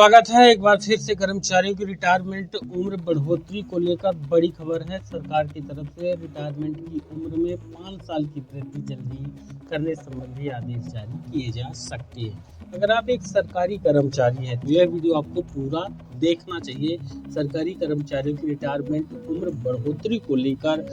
स्वागत है एक बार फिर से। कर्मचारियों की रिटायरमेंट उम्र बढ़ोतरी को लेकर बड़ी खबर है। सरकार की तरफ से रिटायरमेंट की उम्र में 5 साल की वृद्धि जल्दी करने संबंधी आदेश जारी किए जा सकते हैं। अगर आप एक सरकारी कर्मचारी हैं तो यह वीडियो आपको पूरा देखना चाहिए। सरकारी कर्मचारियों की रिटायरमेंट उम्र बढ़ोतरी को लेकर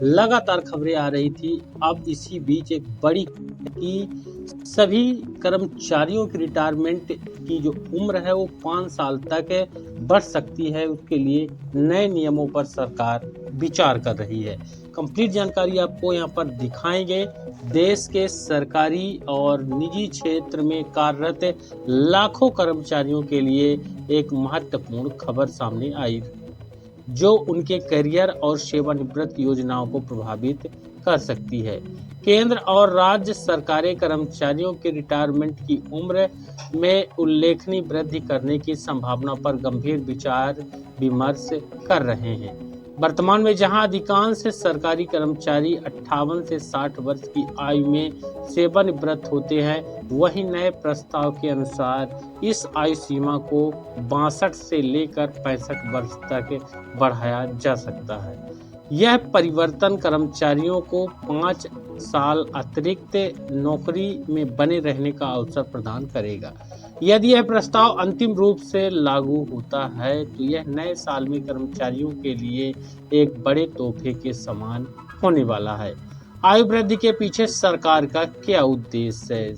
लगातार खबरें आ रही थी। अब इसी बीच एक बड़ी कि सभी कर्मचारियों की रिटायरमेंट की जो उम्र है वो 5 साल तक बढ़ सकती है। उसके लिए नए नियमों पर सरकार विचार कर रही है। कंप्लीट जानकारी आपको यहाँ पर दिखाएंगे। देश के सरकारी और निजी क्षेत्र में कार्यरत लाखों कर्मचारियों के लिए एक महत्वपूर्ण खबर सामने आई जो उनके करियर और सेवानिवृत्त योजनाओं को प्रभावित कर सकती है। केंद्र और राज्य सरकारें कर्मचारियों के रिटायरमेंट की उम्र में उल्लेखनीय वृद्धि करने की संभावना पर गंभीर विचार विमर्श कर रहे हैं। वर्तमान में जहां अधिकांश सरकारी कर्मचारी 58 से 60 वर्ष की आयु में सेवानिवृत्त होते हैं, वहीं नए प्रस्ताव के अनुसार इस आयु सीमा को 62 से लेकर 65 वर्ष तक बढ़ाया जा सकता है। यह परिवर्तन कर्मचारियों को 5 साल अतिरिक्त नौकरी में बने रहने का अवसर प्रदान करेगा। यदि यह प्रस्ताव अंतिम रूप से लागू होता है तो यह नए साल में कर्मचारियों के लिए एक बड़े तोहफे के समान होने वाला है। आयु वृद्धि के पीछे सरकार का क्या उद्देश्य है?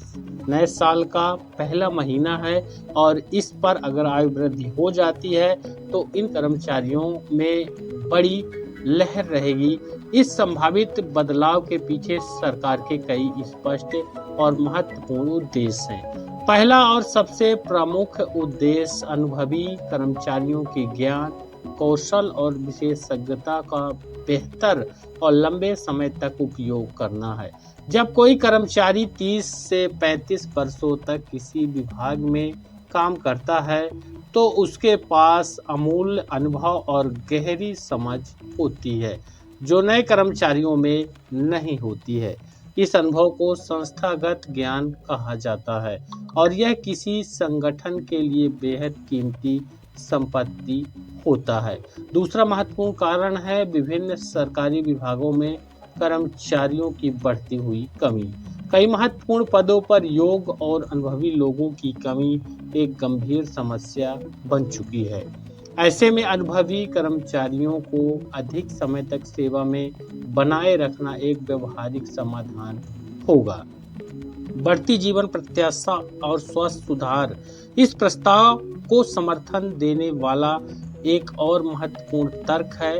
नए साल का पहला महीना है और इस पर अगर आयु वृद्धि हो जाती है तो इन कर्मचारियों में बड़ी लहर रहेगी। इस संभावित बदलाव के पीछे सरकार के कई स्पष्ट और महत्वपूर्ण उद्देश्य हैं। पहला और सबसे प्रमुख उद्देश्य अनुभवी कर्मचारियों के ज्ञान, कौशल और विशेषज्ञता का बेहतर और लंबे समय तक उपयोग करना है। जब कोई कर्मचारी 30 से 35 वर्षों तक किसी विभाग में काम करता है तो उसके पास अमूल्य अनुभव और गहरी समझ होती है जो नए कर्मचारियों में नहीं होती है। इस अनुभव को संस्थागत ज्ञान कहा जाता है और यह किसी संगठन के लिए बेहद कीमती संपत्ति होता है। दूसरा महत्वपूर्ण कारण है विभिन्न सरकारी विभागों में कर्मचारियों की बढ़ती हुई कमी। कई महत्वपूर्ण पदों पर योग्य और अनुभवी लोगों की कमी एक गंभीर समस्या बन चुकी है। ऐसे में अनुभवी कर्मचारियों को अधिक समय तक सेवा में बनाए रखना एक व्यवहारिक समाधान होगा। बढ़ती जीवन प्रत्याशा और स्वास्थ्य सुधार। इस प्रस्ताव को समर्थन देने वाला एक और महत्वपूर्ण तर्क है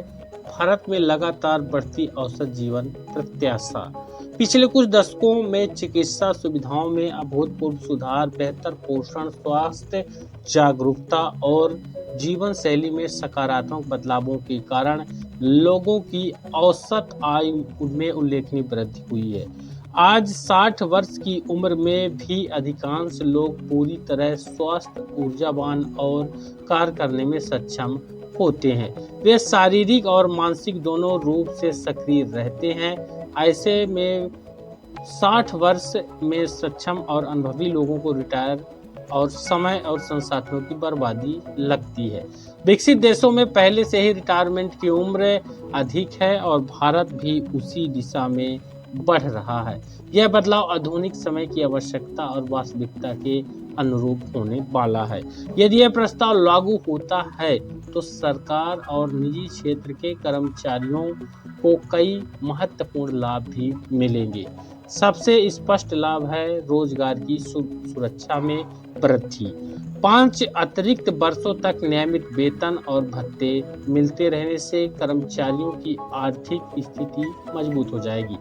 भारत में लगातार बढ़ती औसत जीवन प्रत्याशा। पिछले कुछ दशकों में चिकित्सा सुविधाओं में अभूतपूर्व सुधार, बेहतर पोषण, स्वास्थ्य जागरूकता और जीवन शैली में सकारात्मक बदलावों के कारण लोगों की औसत आयु में उल्लेखनीय वृद्धि हुई है। आज 60 वर्ष की उम्र में भी अधिकांश लोग पूरी तरह स्वस्थ, ऊर्जावान और कार्य करने में सक्षम होते हैं। वे शारीरिक और मानसिक दोनों रूप से सक्रिय रहते हैं। ऐसे में 60 वर्ष में सक्षम और अनुभवी लोगों को रिटायर और समय और संसाधनों की बर्बादी लगती है। विकसित देशों में पहले से ही रिटायरमेंट की उम्र अधिक है और भारत भी उसी दिशा में बढ़ रहा है। यह बदलाव आधुनिक समय की आवश्यकता और वास्तविकता के अनुरूप होने वाला है। यदि यह प्रस्ताव लागू होता है तो सरकार और निजी क्षेत्र के कर्मचारियों को कई महत्वपूर्ण लाभ भी मिलेंगे। सबसे स्पष्ट लाभ है रोजगार की सुरक्षा में वृद्धि। 5 अतिरिक्त वर्षों तक नियमित वेतन और भत्ते मिलते रहने से कर्मचारियों की आर्थिक स्थिति मजबूत हो जाएगी।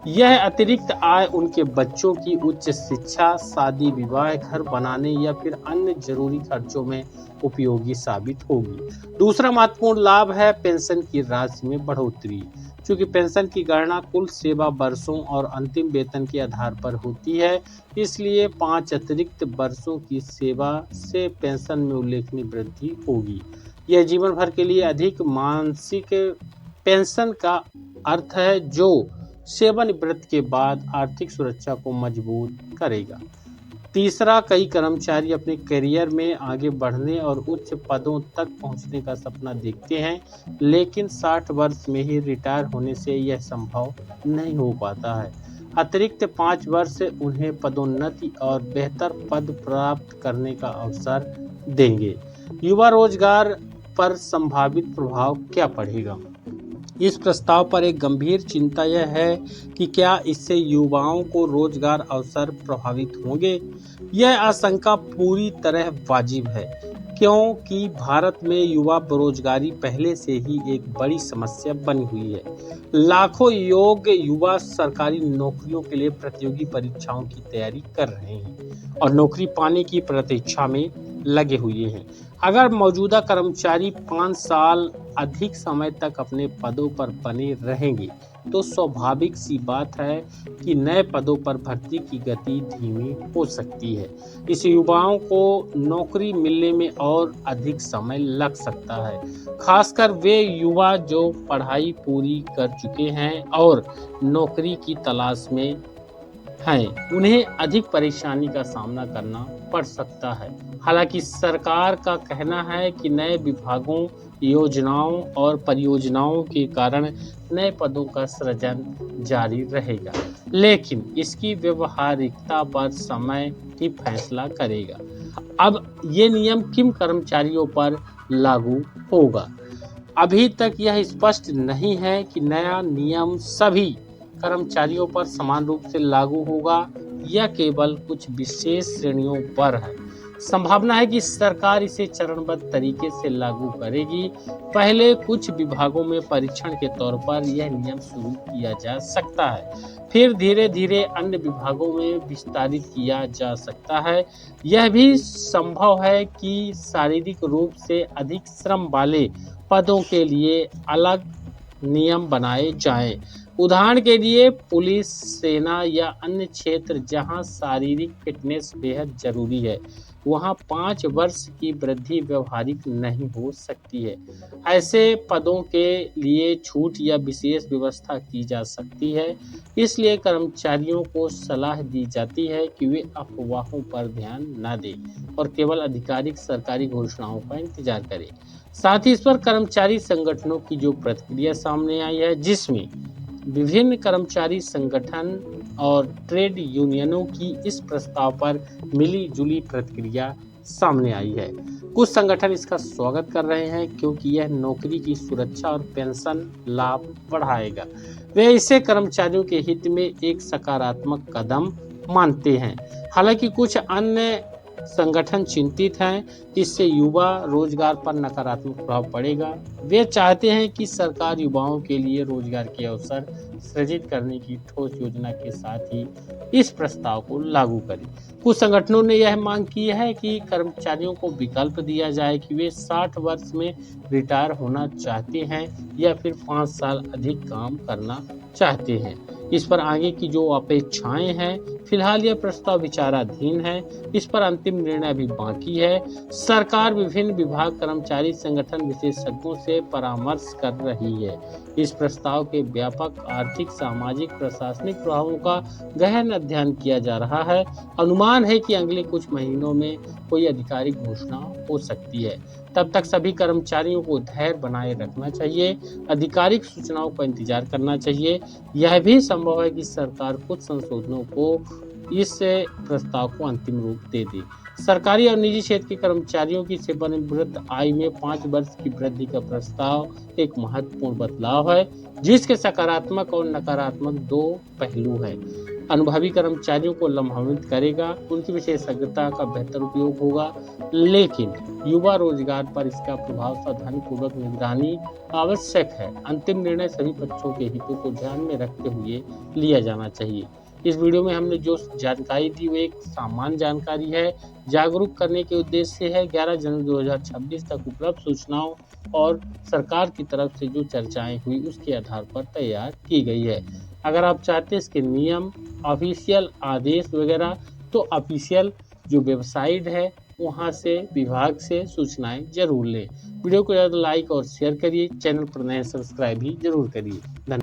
यह अतिरिक्त आय उनके बच्चों की उच्च शिक्षा, शादी विवाह, घर बनाने या फिर अन्य जरूरी खर्चों में उपयोगी साबित होगी। दूसरा महत्वपूर्ण लाभ है पेंशन की राशि में बढ़ोतरी। चूंकि पेंशन की गणना कुल सेवा वर्षों और अंतिम वेतन के आधार पर होती है, इसलिए 5 अतिरिक्त वर्षों की सेवा से पेंशन में उल्लेखनीय वृद्धि होगी। यह जीवन भर के लिए अधिक मासिक पेंशन का अर्थ है जो सेवानिवृत्ति के बाद आर्थिक सुरक्षा को मजबूत करेगा। तीसरा, कई कर्मचारी अपने करियर में आगे बढ़ने और उच्च पदों तक पहुंचने का सपना देखते हैं, लेकिन 60 वर्ष में ही रिटायर होने से यह संभव नहीं हो पाता है। अतिरिक्त 5 वर्ष उन्हें पदोन्नति और बेहतर पद प्राप्त करने का अवसर देंगे। युवा रोजगार पर संभावित प्रभाव क्या पड़ेगा? इस प्रस्ताव पर एक गंभीर चिंता यह है कि क्या इससे युवाओं को रोजगार अवसर प्रभावित होंगे। यह आशंका पूरी तरह वाजिब है, क्योंकि भारत में युवा बेरोजगारी पहले से ही एक बड़ी समस्या बनी हुई है। लाखों योग्य युवा सरकारी नौकरियों के लिए प्रतियोगी परीक्षाओं की तैयारी कर रहे हैं और नौकरी पाने की प्रतीक्षा में लगे हुए हैं। अगर मौजूदा कर्मचारी 5 साल अधिक समय तक अपने पदों पर बने रहेंगे, तो स्वाभाविक सी बात है कि नए पदों पर भर्ती की गति धीमी हो सकती है। इससे युवाओं को नौकरी मिलने में और अधिक समय लग सकता है, खासकर वे युवा जो पढ़ाई पूरी कर चुके हैं और नौकरी की तलाश में हैं, उन्हें अधिक परेशानी का सामना करना पड़ सकता है। हालांकि सरकार का कहना है कि नए विभागों, योजनाओं और परियोजनाओं के कारण नए पदों का सृजन जारी रहेगा, लेकिन इसकी व्यवहारिकता पर समय ही फैसला करेगा। अब ये नियम किन कर्मचारियों पर लागू होगा? अभी तक यह स्पष्ट नहीं है कि नया नियम सभी कर्मचारियों पर समान रूप से लागू होगा या केवल कुछ विशेष श्रेणियों पर है। संभावना है कि सरकार इसे चरणबद्ध तरीके से लागू करेगी। पहले कुछ विभागों में परीक्षण के तौर पर यह नियम शुरू किया जा सकता है, फिर धीरे धीरे अन्य विभागों में विस्तारित किया जा सकता है। यह भी संभव है कि शारीरिक रूप से अधिक श्रम वाले पदों के लिए अलग नियम बनाए जाएं। उदाहरण के लिए पुलिस, सेना या अन्य क्षेत्र जहां शारीरिक फिटनेस बेहद जरूरी है, वहां 5 वर्ष की वृद्धि व्यवहारिक नहीं हो सकती है। ऐसे पदों के लिए छूट या विशेष व्यवस्था की जा सकती है। इसलिए कर्मचारियों को सलाह दी जाती है कि वे अफवाहों पर ध्यान न दें और केवल आधिकारिक सरकारी घोषणाओं का इंतजार करें। साथ ही इस पर कर्मचारी संगठनों की जो प्रतिक्रिया सामने आई है, जिसमें विभिन्न कर्मचारी संगठन और ट्रेड यूनियनों की इस प्रस्ताव पर मिली जुली प्रतिक्रिया सामने आई है। कुछ संगठन इसका स्वागत कर रहे हैं क्योंकि यह नौकरी की सुरक्षा और पेंशन लाभ बढ़ाएगा। वे इसे कर्मचारियों के हित में एक सकारात्मक कदम मानते हैं। हालांकि कुछ अन्य संगठन चिंतित हैं कि इससे युवा रोजगार पर नकारात्मक प्रभाव पड़ेगा। वे चाहते हैं कि सरकार युवाओं के लिए रोजगार के अवसर सृजित करने की ठोस योजना के साथ ही इस प्रस्ताव को लागू करे। कुछ संगठनों ने यह मांग की है कि कर्मचारियों को विकल्प दिया जाए कि वे 60 वर्ष में रिटायर होना चाहते हैं या फिर 5 साल अधिक काम करना चाहते हैं। इस पर आगे की जो अपेक्षाएं हैं, फिलहाल यह प्रस्ताव विचाराधीन है। इस पर अंतिम निर्णय अभी बाकी है। सरकार विभिन्न विभाग, कर्मचारी संगठन, विशेषज्ञों से परामर्श कर रही है। इस प्रस्ताव के व्यापक आर्थिक, सामाजिक, प्रशासनिक प्रभावों का गहन अध्ययन किया जा रहा है। अनुमान है कि अगले कुछ महीनों में कोई आधिकारिक घोषणा हो सकती है। तब तक सभी कर्मचारियों को धैर्य बनाए रखना चाहिए, आधिकारिक सूचनाओं का इंतजार करना चाहिए। यह भी संभव है कि सरकार कुछ संशोधनों को इस प्रस्ताव को अंतिम रूप दे दे। सरकारी और निजी क्षेत्र के कर्मचारियों की सेवानिवृत्त आयु में 5 वर्ष की वृद्धि का प्रस्ताव एक महत्वपूर्ण बदलाव है, जिसके सकारात्मक और नकारात्मक 2 पहलू हैं। अनुभवी कर्मचारियों को लाभान्वित करेगा, उनकी विशेषज्ञता का बेहतर उपयोग होगा, लेकिन युवा रोजगार पर इसका प्रभाव सावधानीपूर्वक निगरानी आवश्यक है। अंतिम निर्णय सभी पक्षों के हितों को ध्यान में रखते हुए लिया जाना चाहिए। इस वीडियो में हमने जो जानकारी दी वो एक सामान्य जानकारी है, जागरूक करने के उद्देश्य से है। 11 जनवरी 2026 तक उपलब्ध सूचनाओं और सरकार की तरफ से जो चर्चाएं हुई उसके आधार पर तैयार की गई है। अगर आप चाहते हैं इसके नियम, ऑफिशियल आदेश वगैरह, तो ऑफिशियल जो वेबसाइट है वहां से, विभाग से सूचनाएं जरूर लें। वीडियो को ज़्यादा लाइक और शेयर करिए, चैनल पर नए सब्सक्राइब भी जरूर करिए। धन्यवाद।